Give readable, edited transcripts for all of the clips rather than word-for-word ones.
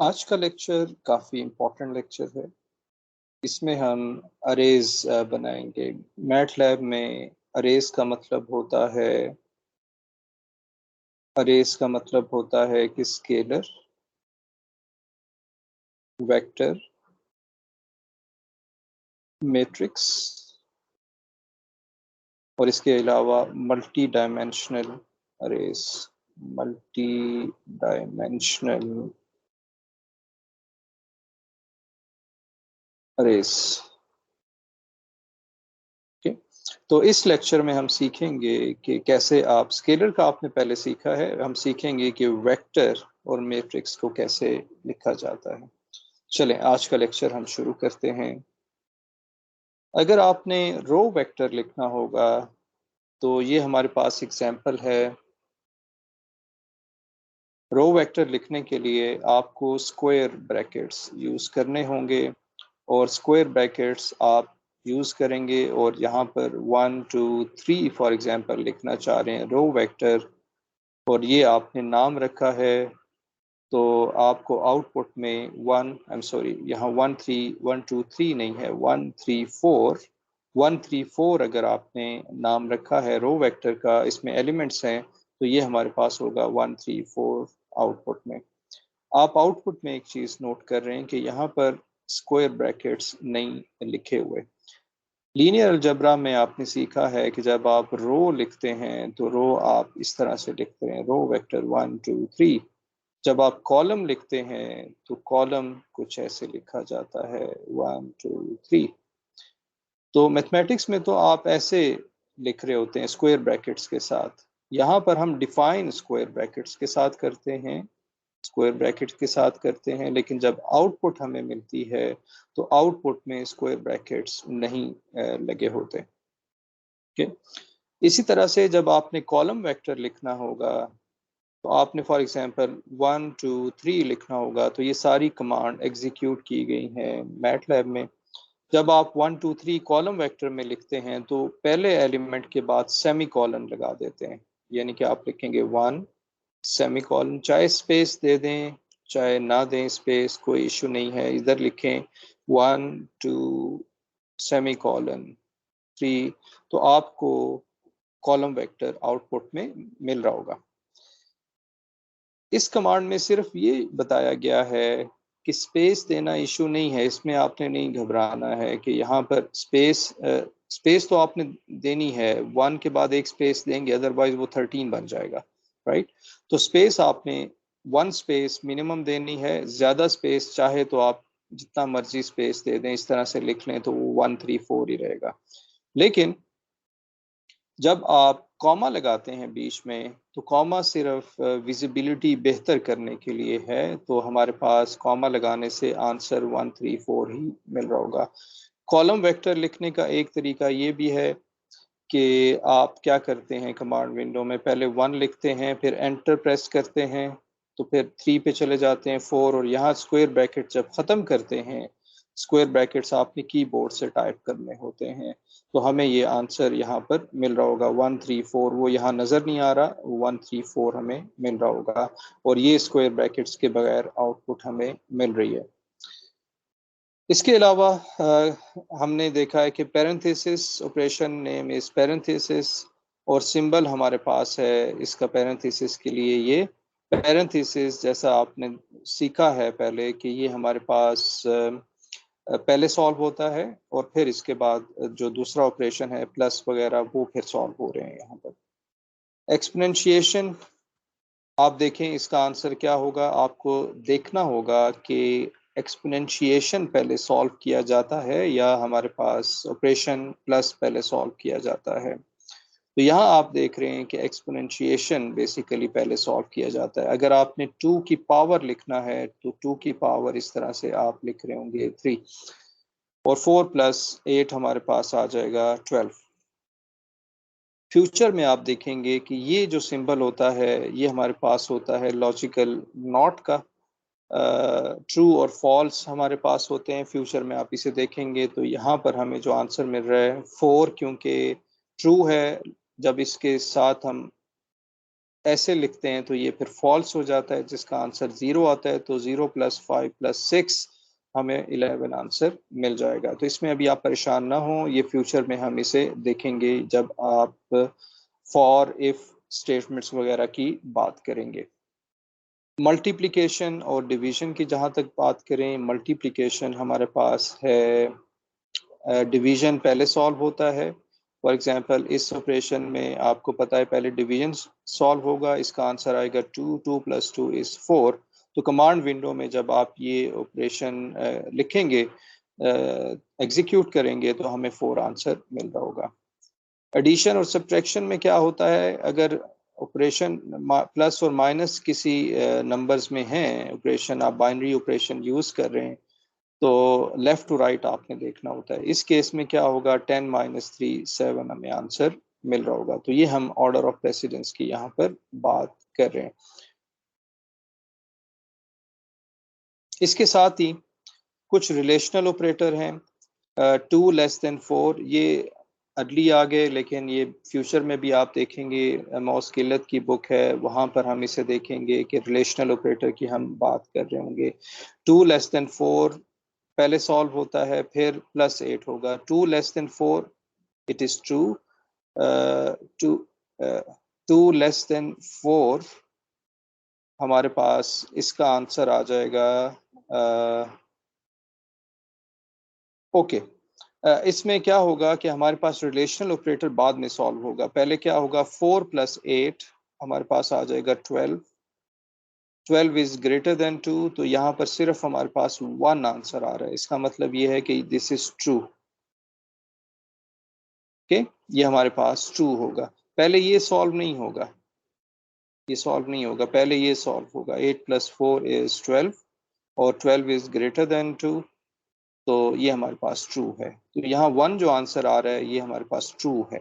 आज का लेक्चर काफ़ी इम्पोर्टेंट लेक्चर है। इसमें हम अरेज बनाएंगे। मैटलैब में अरेज का मतलब होता है कि स्केलर, वेक्टर, मैट्रिक्स और इसके अलावा multi dimensional arrays. Multi dimensional arrays. Okay, तो इस लेक्चर में हम सीखेंगे कि कैसे आप स्केलर का आपने पहले सीखा है, हम सीखेंगे कि वेक्टर और मैट्रिक्स को कैसे लिखा जाता है। चलें आज का लेक्चर हम शुरू करते हैं। अगर आपने रो वेक्टर लिखना होगा तो ये हमारे पास एग्जांपल है। रो वेक्टर लिखने के लिए आपको स्क्वायर ब्रैकेट्स यूज करने होंगे और स्क्वायर ब्रैकेट्स आप यूज करेंगे और यहाँ पर 1 2 3 फॉर एग्जांपल लिखना चाह रहे हैं रो वेक्टर और ये आपने नाम रखा है। तो आपको आउटपुट में यहाँ 1 3 1 2 3 नहीं है, 1 3 4 अगर आपने नाम रखा है रो वेक्टर का, इसमें एलिमेंट्स हैं तो ये हमारे पास होगा 1 3 4 आउटपुट में। आप आउटपुट में एक चीज नोट कर रहे हैं कि यहाँ पर स्क्वायर ब्रैकेट्स नहीं लिखे हुए। लीनियर अलजेब्रा में आपने सीखा है कि जब आप रो लिखते हैं तो रो आप इस तरह से लिखते हैं, रो वेक्टर 1 2 3। जब आप कॉलम लिखते हैं तो कॉलम कुछ ऐसे लिखा जाता है 1 2 3। तो मैथमेटिक्स में तो आप ऐसे लिख रहे होते हैं स्क्वायर ब्रैकेट्स के साथ। यहाँ पर हम डिफाइन स्क्वायर ब्रैकेट्स के साथ करते हैं, स्क्वायर ब्रैकेट के साथ करते हैं, लेकिन जब आउटपुट हमें मिलती है तो आउटपुट में स्क्वायर ब्रैकेट्स नहीं लगे होते। ठीक, इसी तरह से जब आपने कॉलम वेक्टर लिखना होगा तो आपने फॉर एग्जांपल 1 2 3 लिखना होगा, तो ये सारी कमांड एग्जीक्यूट की गई हैं मैटलैब में। जब आप 1 2 3 कॉलम वेक्टर में लिखते हैं तो पहले एलिमेंट के बाद सेमी कॉलन लगा देते हैं, यानी कि आप लिखेंगे 1 सेमी कॉलन, चाहे स्पेस दे दें चाहे ना दें स्पेस, कोई इशू नहीं है, इधर लिखें 1 2 सेमी कॉलन 3। तो आपको कॉलम वेक्टर आउटपुट में मिल रहा होगा। इस कमांड में सिर्फ ये बताया गया है कि स्पेस देना इशू नहीं है, इसमें आपने नहीं घबराना है कि यहाँ पर स्पेस तो आपने देनी है, 1 के बाद एक स्पेस देंगे अदरवाइज वो 13 बन जाएगा, राइट। तो स्पेस आपने 1 स्पेस मिनिमम देनी है, ज़्यादा स्पेस चाहे तो आप जितना मर्जी स्पेस दे दें, इस तरह से लिख लें तो वो 1 3 4 ही रहेगा। लेकिन जब आप कॉमा लगाते हैं बीच में तो कॉमा सिर्फ विजिबिलिटी बेहतर करने के लिए है, तो हमारे पास कॉमा लगाने से आंसर 1 3 4 ही मिल रहा होगा। कॉलम वेक्टर लिखने का एक तरीका ये भी है कि आप क्या करते हैं, कमांड विंडो में पहले 1 लिखते हैं, फिर एंटर प्रेस करते हैं, तो फिर 3 पे चले जाते हैं, 4, और यहाँ स्क्वायर ब्रैकेट जब ख़त्म करते हैं, स्क्वायर ब्रैकेट्स आपने कीबोर्ड से टाइप करने होते हैं, तो हमें ये आंसर यहाँ पर मिल रहा होगा 1 3 4। वो यहाँ नज़र नहीं आ रहा, 1 3 4 हमें मिल रहा होगा और ये स्क्वायर ब्रैकेट्स के बगैर आउटपुट हमें मिल रही है। इसके अलावा हमने देखा है कि parenthesis operation name is parenthesis और सिंबल हमारे पास है इसका पैरेंथेसिस के लिए। ये पैरेंथेसिस जैसा आपने सीखा है पहले कि ये हमारे पास पहले सॉल्व होता है और फिर इसके बाद जो दूसरा ऑपरेशन है प्लस वगैरह वो फिर सॉल्व हो रहे हैं यहाँ पर। एक्सपोनेंशिएशन आप देखें इसका आंसर क्या होगा, आपको देखना होगा कि एक्सपोनेंशिएशन पहले सॉल्व किया जाता है या हमारे पास ऑपरेशन प्लस पहले सॉल्व किया जाता है। तो यहाँ आप देख रहे हैं कि एक्सपोनेंशिएशन बेसिकली पहले सॉल्व किया जाता है। अगर आपने 2 की पावर लिखना है तो 2 की पावर इस तरह से आप लिख रहे होंगे 3 और 4 प्लस 8 हमारे पास आ जाएगा 12। फ्यूचर में आप देखेंगे कि ये जो सिंबल होता है ये हमारे पास होता है लॉजिकल नॉट का, ट्रू और फॉल्स हमारे पास होते हैं। फ्यूचर में आप इसे देखेंगे तो यहाँ पर हमें जो आंसर मिल रहा है 4 क्योंकि ट्रू है, जब इसके साथ हम ऐसे लिखते हैं तो ये फिर फॉल्स हो जाता है, जिसका आंसर 0 आता है। तो 0 + 5 + 6 हमें 11 आंसर मिल जाएगा। तो इसमें अभी आप परेशान ना हो, ये फ्यूचर में हम इसे देखेंगे जब आप फॉर इफ स्टेटमेंट्स वगैरह की बात करेंगे। मल्टीप्लिकेशन और डिवीजन की जहाँ तक बात करें, मल्टीप्लिकेशन हमारे पास है, डिवीजन पहले सॉल्व होता है। फॉर एग्जांपल इस ऑपरेशन में आपको पता है पहले डिवीजन सॉल्व होगा, इसका आंसर आएगा 2, 2 + 2 = 4। तो कमांड विंडो में जब आप ये ऑपरेशन लिखेंगे, एग्जीक्यूट करेंगे, तो हमें 4 आंसर मिल रहा होगा। एडिशन और सब्ट्रैक्शन में क्या होता है, अगर ऑपरेशन प्लस और माइनस किसी नंबर्स में है, ऑपरेशन आप बाइनरी ऑपरेशन यूज कर रहे हैं, तो लेफ्ट टू राइट आपने देखना होता है। इस केस में क्या होगा, 10 - 3 7 हमें आंसर मिल रहा होगा। तो ये हम ऑर्डर ऑफ प्रेसिडेंस की यहाँ पर बात कर रहे हैं। इसके साथ ही कुछ रिलेशनल ऑपरेटर हैं। 2 < 4 ये अर्ली आ गए, लेकिन ये फ्यूचर में भी आप देखेंगे, मॉस गिलत की बुक है, वहाँ पर हम इसे देखेंगे कि रिलेशनल ऑपरेटर की हम बात कर रहे होंगे। 2 < 4 पहले सॉल्व होता है, फिर +8 होगा। 2 < 4 इट इज ट्रू। 2 < 4 हमारे पास इसका आंसर आ जाएगा ओके। इसमें क्या होगा कि हमारे पास रिलेशनल ऑपरेटर बाद में सॉल्व होगा। पहले क्या होगा, 4 + 8 हमारे पास आ जाएगा 12। 12 इज ग्रेटर देन 2, तो यहाँ पर सिर्फ हमारे पास 1 आंसर आ रहा है। इसका मतलब ये है कि दिस इज ट्रू। ओके, ये हमारे पास ट्रू होगा। पहले ये सॉल्व नहीं होगा, ये सॉल्व नहीं होगा, पहले ये सॉल्व होगा। 8 + 4 = 12 और 12 इज ग्रेटर देन 2, तो ये हमारे पास ट्रू है। तो यहाँ 1 जो आंसर आ रहा है ये हमारे पास ट्रू है।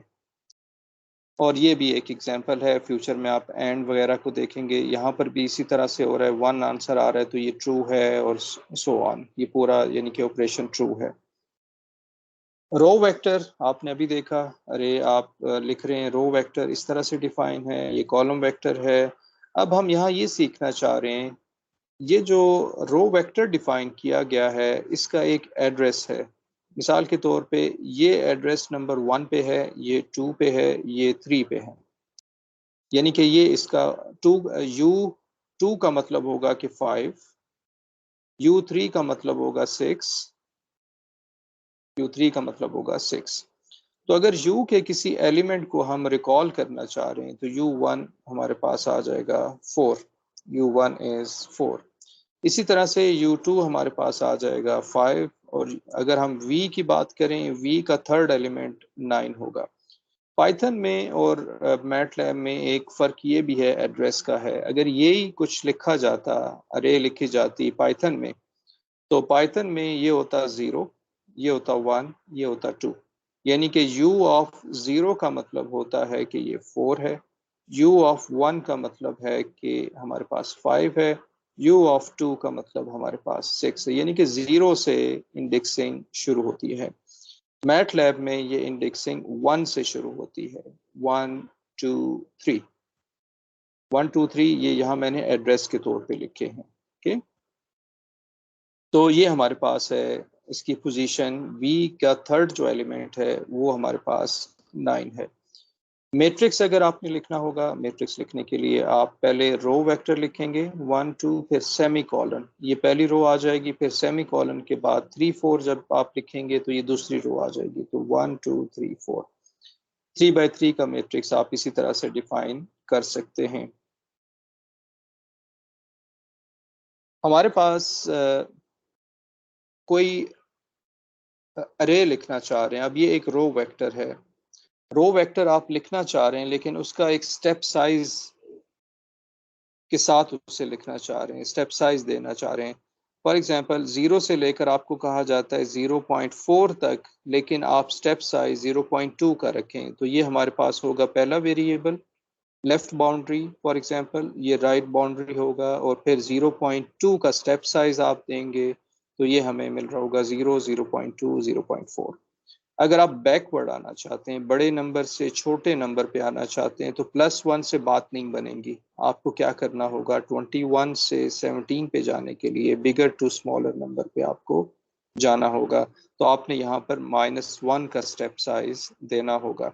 और ये भी एक एग्जांपल है, फ्यूचर में आप एंड वगैरह को देखेंगे, यहाँ पर भी इसी तरह से हो रहा है। 1 आंसर आ रहा है तो ये ट्रू है, और सो ऑन, ये पूरा यानी कि ऑपरेशन ट्रू है। रो वेक्टर आपने अभी देखा, अरे आप लिख रहे हैं, रो वेक्टर इस तरह से डिफाइन है, ये कॉलम वेक्टर है। अब हम यहाँ ये सीखना चाह रहे हैं, ये जो रो वेक्टर डिफाइन किया गया है, इसका एक एड्रेस है। मिसाल के तौर पे ये एड्रेस नंबर 1 पे है, ये 2 पे है, ये 3 पे है। यानी कि ये इसका U2 का मतलब होगा कि 5, U3 का मतलब होगा 6, U3 का मतलब होगा 6। तो अगर U के किसी एलिमेंट को हम रिकॉल करना चाह रहे हैं, तो U1 हमारे पास आ जाएगा 4, U1 is 4। इसी तरह से U2 हमारे पास आ जाएगा 5, और अगर हम V की बात करें, V का थर्ड एलिमेंट 9 होगा। पाइथन में और मैटलैब में एक फ़र्क ये भी है, एड्रेस का है। अगर यही कुछ लिखा जाता, अरे लिखी जाती पाइथन में, तो पाइथन में ये होता 0, ये होता 1, ये होता 2। यानी कि U ऑफ 0 का मतलब होता है कि ये 4 है, U ऑफ 1 का मतलब है कि हमारे पास 5 है, U ऑफ 2 का मतलब हमारे पास 6 है। यानी कि 0 से इंडेक्सिंग शुरू होती है। मैटलैब में ये इंडेक्सिंग 1 से शुरू होती है, 1 2 3, 1 2 3 ये यहाँ मैंने एड्रेस के तौर पे लिखे हैं। ओके, तो ये हमारे पास है इसकी पोजीशन। V का थर्ड जो एलिमेंट है वो हमारे पास 9 है। मैट्रिक्स अगर आपने लिखना होगा, मैट्रिक्स लिखने के लिए आप पहले रो वेक्टर लिखेंगे 1 2, फिर सेमी कॉलन, ये पहली रो आ जाएगी, फिर सेमी कॉलन के बाद 3 4 जब आप लिखेंगे तो ये दूसरी रो आ जाएगी। तो 1 2 3 4, 3x3 का मैट्रिक्स आप इसी तरह से डिफाइन कर सकते हैं। हमारे पास कोई अरे लिखना चाह रहे हैं, अब ये एक रो वेक्टर है, रो वेक्टर आप लिखना चाह रहे हैं, लेकिन उसका एक स्टेप साइज के साथ उसे लिखना चाह रहे हैं, स्टेप साइज देना चाह रहे हैं। फॉर एग्जांपल 0 से लेकर आपको कहा जाता है 0.4 तक, लेकिन आप स्टेप साइज 0.2 का रखें, तो ये हमारे पास होगा पहला variable left boundary. For example ये राइट बाउंड्री होगा, और फिर 0.2 का स्टेप साइज आप देंगे, तो ये हमें मिल रहा होगा 0 0.2 0.4। अगर आप बैकवर्ड आना चाहते हैं, बड़े नंबर से छोटे नंबर पे आना चाहते हैं, तो +1 से बात नहीं बनेगी। आपको क्या करना होगा, 21 से 17 पे जाने के लिए बिगर टू स्मॉलर नंबर पे आपको जाना होगा। तो आपने यहाँ पर -1 का स्टेप साइज देना होगा।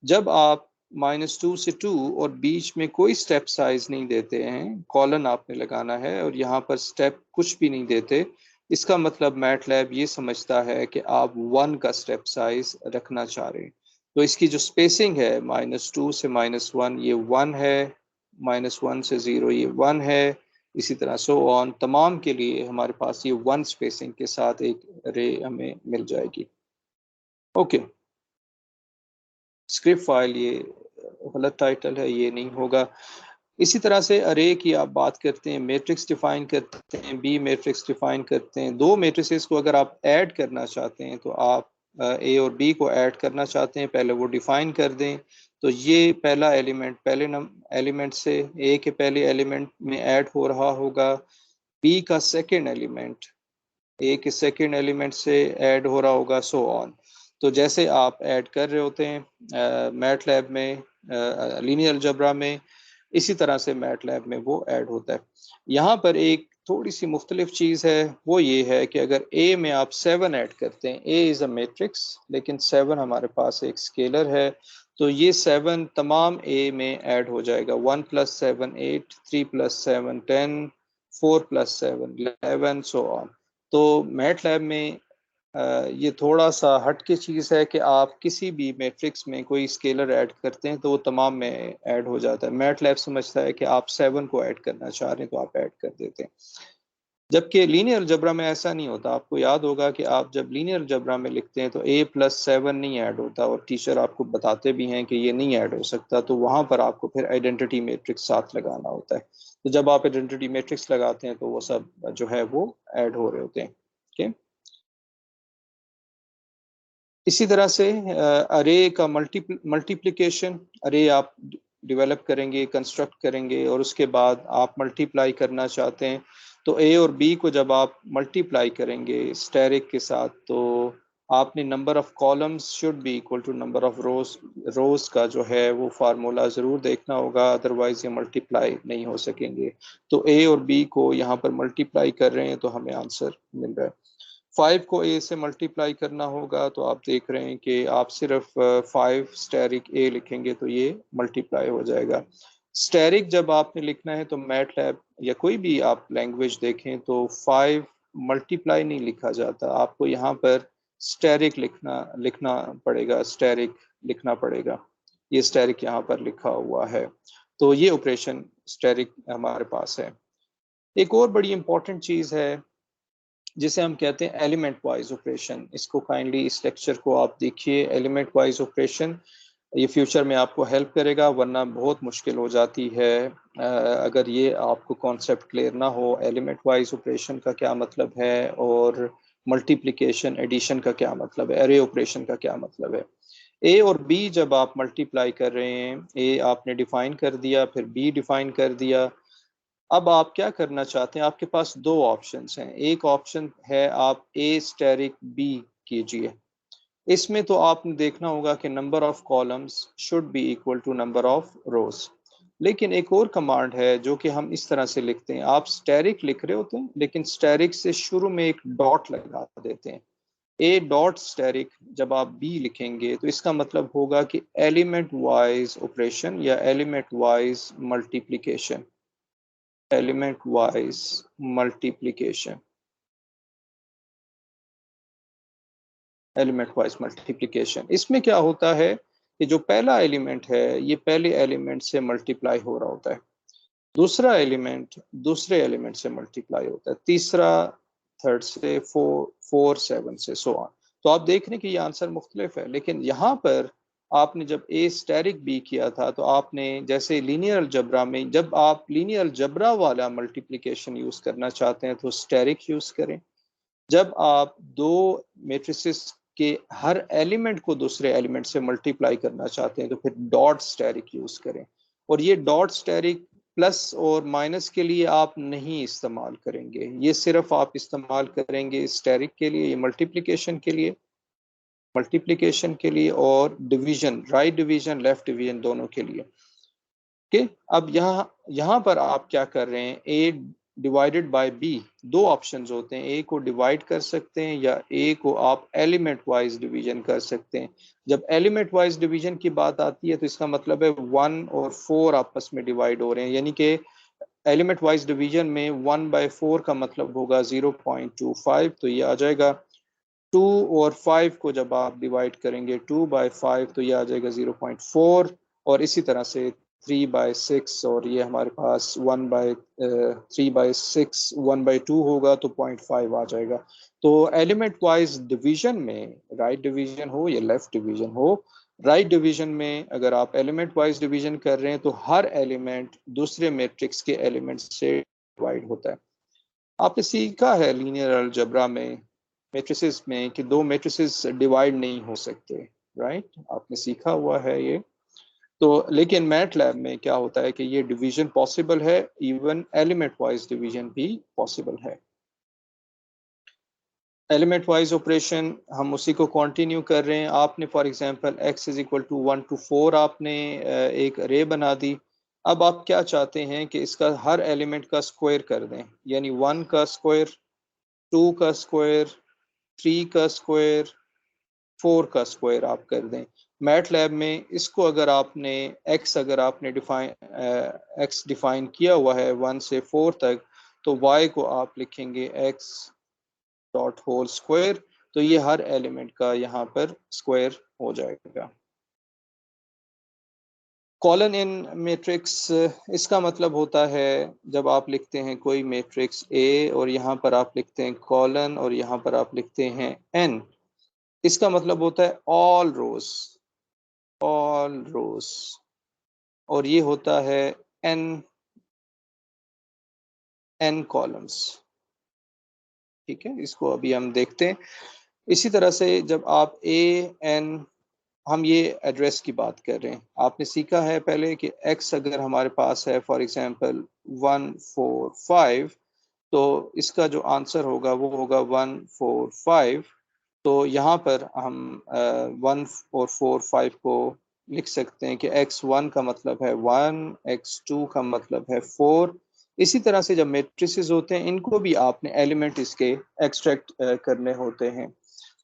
जब आप -2 से 2 और बीच में कोई स्टेप साइज नहीं देते हैं, कॉलन आपने लगाना है और यहाँ पर स्टेप कुछ भी नहीं देते, इसका मतलब मैटलैब ये समझता है कि आप 1 का स्टेप साइज रखना चाह रहे हैं। तो इसकी जो स्पेसिंग है -2 से -1 ये 1 है, -1 से 0 ये 1 है, इसी तरह सो ऑन तमाम के लिए हमारे पास ये 1 स्पेसिंग के साथ एक रे हमें मिल जाएगी। ओके, स्क्रिप्ट फाइल ये गलत टाइटल है, ये नहीं होगा। इसी तरह से अरे की आप बात करते हैं, मैट्रिक्स डिफाइन करते हैं, बी मैट्रिक्स डिफाइन करते हैं। दो मैट्रिसेस को अगर आप ऐड करना चाहते हैं तो आप ए और बी को ऐड करना चाहते हैं, पहले वो डिफाइन कर दें। तो ये पहला एलिमेंट पहले एलिमेंट से ए के पहले एलिमेंट में ऐड हो रहा होगा, बी का सेकेंड एलिमेंट ए के सेकेंड एलिमेंट से ऐड हो रहा होगा, सो ऑन। तो जैसे आप ऐड कर रहे होते हैं मैटलैब में, लीनियर अलजेब्रा में, इसी तरह से मैटलैब में वो ऐड होता है। यहाँ पर एक थोड़ी सी मुख्तलिफ चीज़ है, वो ये है कि अगर ए में आप 7 ऐड करते हैं, ए इज़ अ मैट्रिक्स लेकिन 7 हमारे पास एक स्केलर है, तो ये 7 तमाम ए में ऐड हो जाएगा। 1 + 7 8, 3 + 7 10, 4 + 7 11, सो ऑन। तो मैटलैब में ये थोड़ा सा हट के चीज़ है कि आप किसी भी मैट्रिक्स में कोई स्केलर ऐड करते हैं तो वो तमाम में ऐड हो जाता है। मैटलैब समझता है कि आप 7 को ऐड करना चाह रहे हैं तो आप ऐड कर देते हैं। जबकि लीनियर अलजेब्रा में ऐसा नहीं होता। आपको याद होगा कि आप जब लीनियर अलजेब्रा में लिखते हैं तो a + 7 नहीं ऐड होता और टीचर आपको बताते भी हैं कि ये नहीं ऐड हो सकता, तो वहाँ पर आपको फिर आइडेंटिटी मैट्रिक्स साथ लगाना होता है। तो जब आप आइडेंटिटी मैट्रिक्स लगाते हैं तो वो सब जो है वो ऐड हो रहे होते हैं। ठीक है? इसी तरह से अरे का मल्टीप्लिकेशन, अरे आप डेवलप करेंगे, कंस्ट्रक्ट करेंगे और उसके बाद आप मल्टीप्लाई करना चाहते हैं, तो ए और बी को जब आप मल्टीप्लाई करेंगे स्टेरिक के साथ, तो आपने number of columns should be equal to number of rows का जो है वो फार्मूला ज़रूर देखना होगा, अदरवाइज ये मल्टीप्लाई नहीं हो सकेंगे। तो ए और बी को यहाँ पर मल्टीप्लाई कर रहे हैं तो हमें आंसर मिल रहा है। 5 को ए से मल्टीप्लाई करना होगा, तो आप देख रहे हैं कि आप सिर्फ 5 स्टेरिक ए लिखेंगे तो ये मल्टीप्लाई हो जाएगा। स्टेरिक जब आपने लिखना है तो मैटलैब या कोई भी आप लैंग्वेज देखें तो 5 मल्टीप्लाई नहीं लिखा जाता, आपको यहाँ पर स्टेरिक लिखना लिखना पड़ेगा, स्टेरिक लिखना पड़ेगा। ये स्टेरिक यहाँ पर लिखा हुआ है, तो ये ऑपरेशन स्टेरिक हमारे पास है। एक और बड़ी इंपॉर्टेंट चीज़ है जिसे हम कहते हैं एलिमेंट वाइज ऑपरेशन। इसको काइंडली इस लेक्चर को आप देखिए। एलिमेंट वाइज ऑपरेशन ये फ्यूचर में आपको हेल्प करेगा, वरना बहुत मुश्किल हो जाती है अगर ये आपको कॉन्सेप्ट क्लियर ना हो। एलिमेंट वाइज ऑपरेशन का क्या मतलब है और मल्टीप्लिकेशन एडिशन का क्या मतलब है, एरे ऑपरेशन का क्या मतलब है। ए और बी जब आप मल्टीप्लाई कर रहे हैं, ए आपने डिफाइन कर दिया, फिर बी डिफाइन कर दिया। अब आप क्या करना चाहते हैं, आपके पास दो ऑप्शंस हैं। एक ऑप्शन है आप ए स्टेरिक बी कीजिए, इसमें तो आपने देखना होगा कि number of columns should be equal to number of rows. लेकिन एक और कमांड है जो कि हम इस तरह से लिखते हैं, आप स्टेरिक लिख रहे होते हैं लेकिन स्टेरिक से शुरू में एक डॉट लगा देते हैं, ए डॉट स्टेरिक। जब आप बी लिखेंगे तो इसका मतलब होगा कि एलिमेंट वाइज ऑपरेशन या element wise multiplication, element wise multiplication, element wise multiplication. इसमें क्या होता है कि जो पहला एलिमेंट है ये पहले एलिमेंट से मल्टीप्लाई हो रहा होता है, दूसरा एलिमेंट दूसरे एलिमेंट से मल्टीप्लाई होता है, तीसरा थर्ड से, फोर सेवन से, सो ऑन। तो आप देख रहे हैं कि ये आंसर मुख्तलिफ है, लेकिन यहाँ पर आपने जब ए स्टेरिक बी किया था तो आपने जैसे लीनियर अलजब्रा में जब आप लीनियर अलजब्रा वाला मल्टीप्लिकेशन यूज करना चाहते हैं तो स्टेरिक यूज करें। जब आप दो मेट्रिसेस के हर एलिमेंट को दूसरे एलिमेंट से मल्टीप्लाई करना चाहते हैं तो फिर डॉट स्टेरिक यूज करें। और ये डॉट स्टेरिक प्लस और माइनस के लिए आप नहीं इस्तेमाल करेंगे, ये सिर्फ आप इस्तेमाल करेंगे स्टेरिक के लिए, ये मल्टीप्लिकेशन के लिए। मल्टीप्लिकेशन के लिए और division, right division left division दोनों के लिए। ओके, अब यहाँ पर आप क्या कर रहे हैं, ए डिवाइडेड बाय बी, दो ऑप्शंस होते हैं, ए को डिवाइड कर सकते हैं या ए को आप एलिमेंट वाइज डिवीजन कर सकते हैं। जब एलिमेंट वाइज डिवीजन की बात आती है तो इसका मतलब है 1 और 4 आपस में डिवाइड हो रहे हैं, यानी कि एलिमेंट वाइज डिवीजन में 1/4 का मतलब होगा 0.25, तो ये आ जाएगा 2, और 5 को जब आप डिवाइड करेंगे 2/5 तो ये आ जाएगा 0.4, और इसी तरह से 3/6, और ये हमारे पास 3/6 1/2 होगा तो 0.5 आ जाएगा। तो एलिमेंट वाइज डिवीजन में राइट डिवीजन हो या लेफ्ट डिवीजन हो, राइट डिवीजन में अगर आप एलिमेंट वाइज डिवीजन कर रहे हैं तो हर एलिमेंट दूसरे मैट्रिक्स के एलिमेंट से डिवाइड होता है। आपने सीखा है लीनियर अलजेब्रा में मैट्रिसेस में कि दो मैट्रिसेस डिवाइड नहीं हो सकते, राइट, आपने सीखा हुआ है ये। तो लेकिन मैटलैब में क्या होता है कि ये डिवीजन पॉसिबल है, इवन एलिमेंट वाइज डिवीजन भी पॉसिबल है। एलिमेंट वाइज ऑपरेशन हम उसी को कंटिन्यू कर रहे हैं। आपने for example x is equal to 1 to 4 आपने एक अरे बना दी। अब आप क्या चाहते हैं कि इसका हर एलिमेंट का स्क्वायर कर दें, यानी 1 का स्क्वायर, 2 का स्क्वायर, 3 का स्क्वायर, 4 का स्क्वायर आप कर दें। मैटलैब में इसको अगर आपने अगर आपने x डिफाइन किया हुआ है 1 से 4 तक, तो y को आप लिखेंगे x डॉट होल स्क्वायर, तो ये हर एलिमेंट का यहाँ पर स्क्वायर हो जाएगा। कॉलन इन मैट्रिक्स, इसका मतलब होता है जब आप लिखते हैं कोई मैट्रिक्स A और यहाँ पर आप लिखते हैं कॉलन और यहाँ पर आप लिखते हैं n, इसका मतलब होता है ऑल रोज, और ये होता है n कॉलम्स। ठीक है, इसको अभी हम देखते हैं। इसी तरह से जब आप n, हम ये एड्रेस की बात कर रहे हैं, आपने सीखा है पहले कि x अगर हमारे पास है फॉर एग्जांपल 1 4 5, तो इसका जो आंसर होगा वो होगा 1 4 5। तो यहाँ पर हम 1 और 4 5 को लिख सकते हैं कि x1 का मतलब है 1, x2 का मतलब है 4। इसी तरह से जब मैट्रिसेस होते हैं इनको भी आपने एलिमेंट इसके एक्सट्रैक्ट करने होते हैं।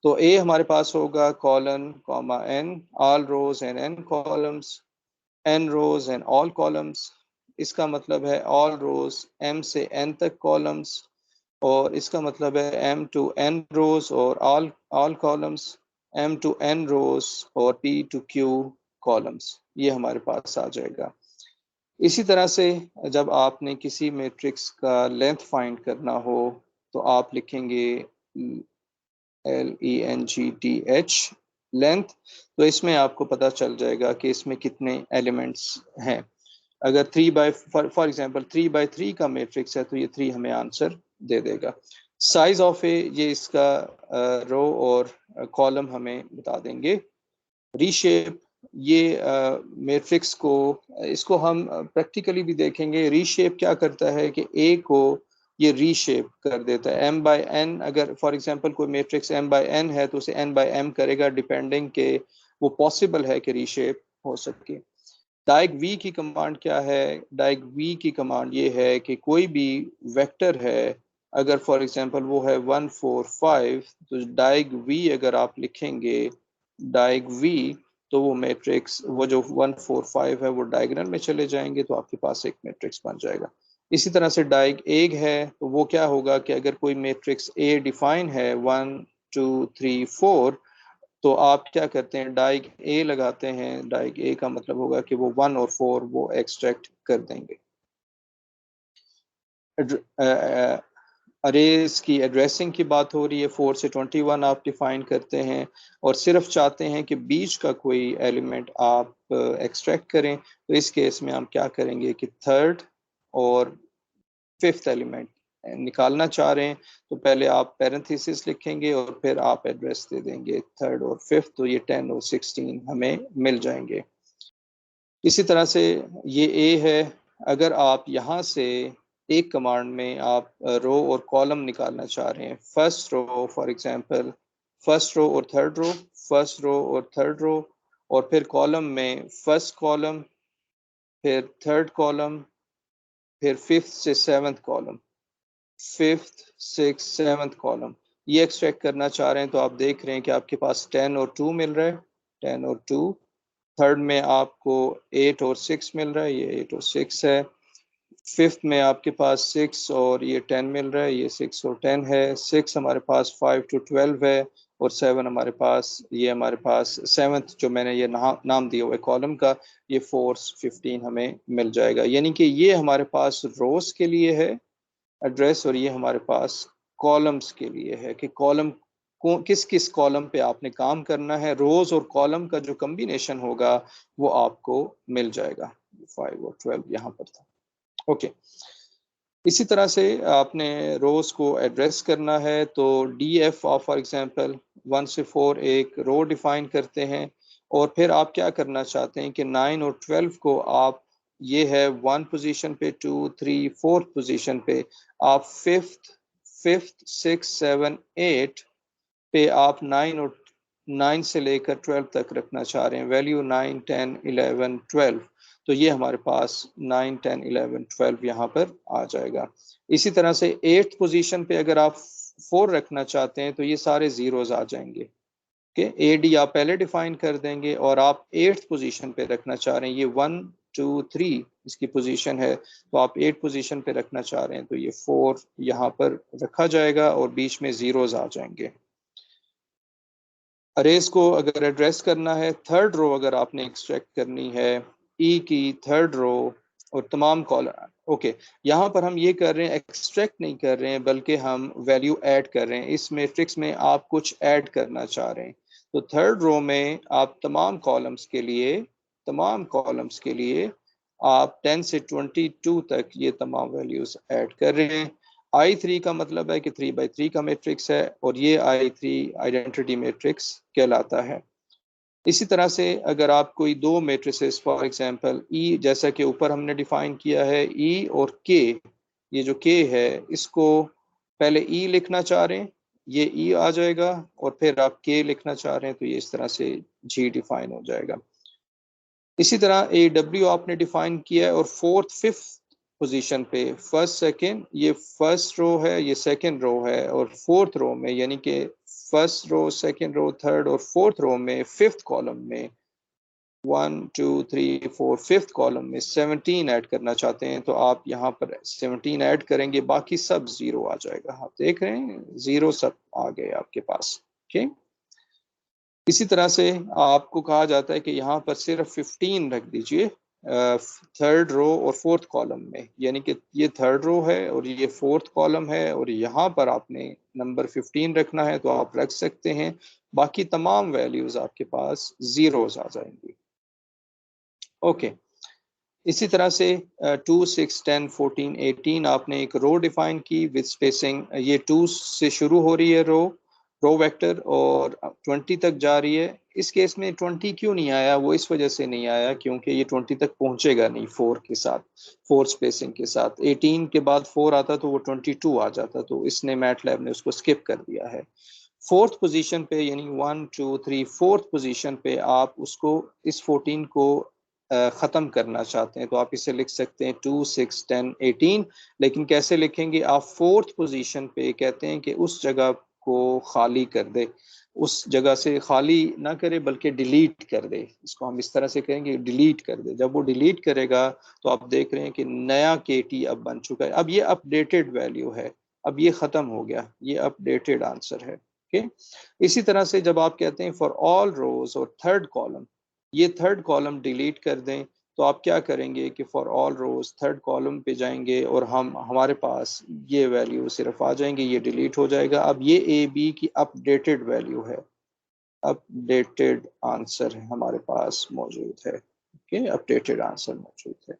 तो ए हमारे पास होगा colon comma n, all rows and n columns, n rows and all columns. इसका मतलब है ऑल रोज m से n तक कॉलम्स, और इसका मतलब है m to n रोज और all columns, m to n rows और p to q कॉलम्स, ये हमारे पास आ जाएगा। इसी तरह से जब आपने किसी मैट्रिक्स का लेंथ फाइंड करना हो तो आप लिखेंगे LENGTH लेंथ, तो इसमें आपको पता चल जाएगा कि इसमें कितने एलिमेंट्स हैं। अगर 3 फॉर एग्जांपल 3/3 का मैट्रिक्स है तो ये 3 हमें आंसर दे देगा। साइज ऑफ ए, ये इसका रो और कॉलम हमें बता देंगे। रीशेप, ये मैट्रिक्स को, इसको हम प्रैक्टिकली भी देखेंगे। रीशेप क्या करता है कि ए को ये रीशेप कर देता है m/n। अगर फॉर एग्जांपल कोई मैट्रिक्स m/n है तो उसे n/m करेगा, डिपेंडिंग के वो पॉसिबल है कि रीशेप हो सके। डाइग वी की कमांड क्या है? डाइग वी की कमांड ये है कि कोई भी वेक्टर है, अगर फॉर एग्जांपल वो है 1 4 5, तो डाइग वी अगर आप लिखेंगे डाइग वी, तो वो मैट्रिक्स, वो जो 1 4 5 है वो डायगोनल में चले जाएंगे, तो आपके पास एक मैट्रिक्स बन जाएगा। इसी तरह से डाइग एग है, तो वो क्या होगा कि अगर कोई मैट्रिक्स ए डिफाइन है 1 2 3 4, तो आप क्या करते हैं, डाइग ए लगाते हैं। डाइग ए का मतलब होगा कि वो 1 और 4 वो एक्सट्रैक्ट कर देंगे। अरेज की एड्रेसिंग की बात हो रही है, 4 से 21 आप डिफाइन करते हैं और सिर्फ चाहते हैं कि बीच का कोई एलिमेंट आप एक्सट्रैक्ट करें, तो इस केस में हम क्या करेंगे कि थर्ड और फिफ्थ एलिमेंट निकालना चाह रहे हैं, तो पहले आप पैरेंथेसिस लिखेंगे और फिर आप एड्रेस दे देंगे थर्ड और फिफ्थ, तो ये 10 और 16 हमें मिल जाएंगे। इसी तरह से ये ए है, अगर आप यहाँ से एक कमांड में आप रो और कॉलम निकालना चाह रहे हैं, first row for example first row और थर्ड रो, फर्स्ट रो और थर्ड रो, और फिर कॉलम में फर्स्ट कॉलम, फिर थर्ड कॉलम, फिर फिफ्थ से seventh column, fifth six seventh column, ये एक्सट्रैक्ट करना चाह रहे हैं तो आप देख रहे हैं कि आपके पास 10 और 2 मिल रहा है, 10 और 2। थर्ड में आपको 8 और 6 मिल रहा है, ये 8 और 6 है। फिफ्थ में आपके पास 6 और ये 10 मिल रहा है, ये 6 और 10 है। 6 हमारे पास 5 to 12 है, और 7 हमारे पास, ये हमारे पास सेवन्थ जो मैंने ये नाम दिया हुआ है कॉलम का, ये 4 15 हमें मिल जाएगा। यानी कि ये हमारे पास रोज के लिए है एड्रेस, और ये हमारे पास कॉलम्स के लिए है कि कॉलम को किस किस कॉलम पे आपने काम करना है। रोज और कॉलम का जो कम्बिनेशन होगा वो आपको मिल जाएगा। 5 और 12 यहाँ पर था। ओके, इसी तरह से आपने रोज को एड्रेस करना है तो D F of for example 1 से 4 एक रो डिफाइन करते हैं, और फिर आप क्या करना चाहते हैं कि 9 और 12 को आप, ये है 1 पोजीशन पे, 2 3 4 पोजीशन पे, आप फिफ्थ फिफ्थ 6 7 8 पे आप 9 और 9 से लेकर 12 तक रखना चाह रहे हैं, वैल्यू 9 10 11 12। तो ये हमारे पास 9 10 11 12 यहाँ पर आ जाएगा। इसी तरह से 8th पोजीशन पे अगर आप 4 रखना चाहते हैं तो ये सारे जीरोस आ जाएंगे। ओके, एडी आप पहले डिफाइन कर देंगे, और आप 8th पोजीशन पे रखना चाह रहे हैं, ये 1 2 3 इसकी पोजीशन है, तो आप 8 पोजीशन पे रखना चाह रहे हैं तो ये 4 यहाँ पर रखा जाएगा और बीच में जीरोस आ जाएंगे। अरेज को अगर एड्रेस करना है, थर्ड रो अगर आपने एक्सट्रैक्ट करनी है, ई की थर्ड रो और तमाम कॉलम, ओके, यहाँ पर हम ये कर रहे हैं, एक्सट्रैक्ट नहीं कर रहे हैं बल्कि हम वैल्यू ऐड कर रहे हैं। इस मैट्रिक्स में आप कुछ ऐड करना चाह रहे हैं, तो थर्ड रो में आप तमाम कॉलम्स के लिए आप 10 से 22 तक ये तमाम वैल्यूज ऐड कर रहे हैं। I3 का मतलब है कि 3 by 3 का मैट्रिक्स है, और ये I3 आइडेंटिटी मैट्रिक्स कहलाता है। इसी तरह से अगर आप कोई दो मैट्रिसेस फॉर एग्जांपल E, जैसा कि ऊपर हमने डिफाइन किया है, E और K, ये जो K है इसको पहले E लिखना चाह रहे हैं, ये E आ जाएगा, और फिर आप K लिखना चाह रहे हैं तो ये इस तरह से G डिफाइन हो जाएगा। इसी तरह AW आपने डिफाइन किया है, और फोर्थ फिफ्थ पोजीशन पे फर्स्ट सेकंड, ये फर्स्ट रो है, ये सेकंड रो है, और फोर्थ रो में यानी कि first row second row third और फोर्थ रो में फिफ्थ कॉलम में 1 2 3 4 फिफ्थ कॉलम में 17 ऐड करना चाहते हैं तो आप यहाँ पर 17 ऐड करेंगे, बाकी सब जीरो आ जाएगा। आप देख रहे हैं जीरो सब आ गए आपके पास। ओके, इसी तरह से आपको कहा जाता है कि यहाँ पर सिर्फ 15 रख दीजिए थर्ड रो और फोर्थ कॉलम में, यानी कि ये थर्ड रो है और ये फोर्थ कॉलम है, और यहाँ पर आपने नंबर 15 रखना है तो आप रख सकते हैं, बाकी तमाम वैल्यूज आपके पास जीरोस आ जाएंगी। ओके, इसी तरह से 2 6 10 14 18 आपने एक रो डिफाइन की विद स्पेसिंग, ये 2 से शुरू हो रही है रो वेक्टर और 20 तक जा रही है। इस केस में 20 क्यों नहीं आया, वो इस वजह से नहीं आया क्योंकि ये 20 तक पहुंचेगा नहीं 4 के साथ, 4 स्पेसिंग के साथ। 18 के बाद 4 आता तो वो 22 आ जाता, तो इसने मैटलैब ने उसको स्किप कर दिया है। फोर्थ पोजीशन पे यानी 1 2 3 फोर्थ पोजीशन पे आप उसको इस 14 को ख़त्म करना चाहते हैं तो आप इसे लिख सकते हैं 2 6 10 18। लेकिन कैसे लिखेंगे, आप फोर्थ पोजीशन पे कहते हैं कि उस जगह को खाली कर दे, उस जगह से खाली ना करे बल्कि डिलीट कर दे। इसको हम इस तरह से कहेंगे डिलीट कर दे। जब वो डिलीट करेगा तो आप देख रहे हैं कि नया KT अब बन चुका है, अब ये अपडेटेड वैल्यू है, अब ये ख़त्म हो गया, ये अपडेटेड आंसर है। ओके, इसी तरह से जब आप कहते हैं फॉर ऑल रोज और थर्ड कॉलम, ये थर्ड कॉलम डिलीट कर दें तो आप क्या करेंगे कि for all rows third column पे जाएंगे और हमारे पास ये वैल्यू सिर्फ आ जाएंगे, ये डिलीट हो जाएगा। अब ये AB की अपडेटेड वैल्यू है, अपडेटेड आंसर हमारे पास मौजूद है। ओके, अपडेटेड आंसर मौजूद है।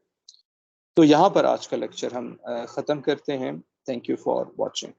तो यहाँ पर आज का लेक्चर हम ख़त्म करते हैं। Thank you for watching.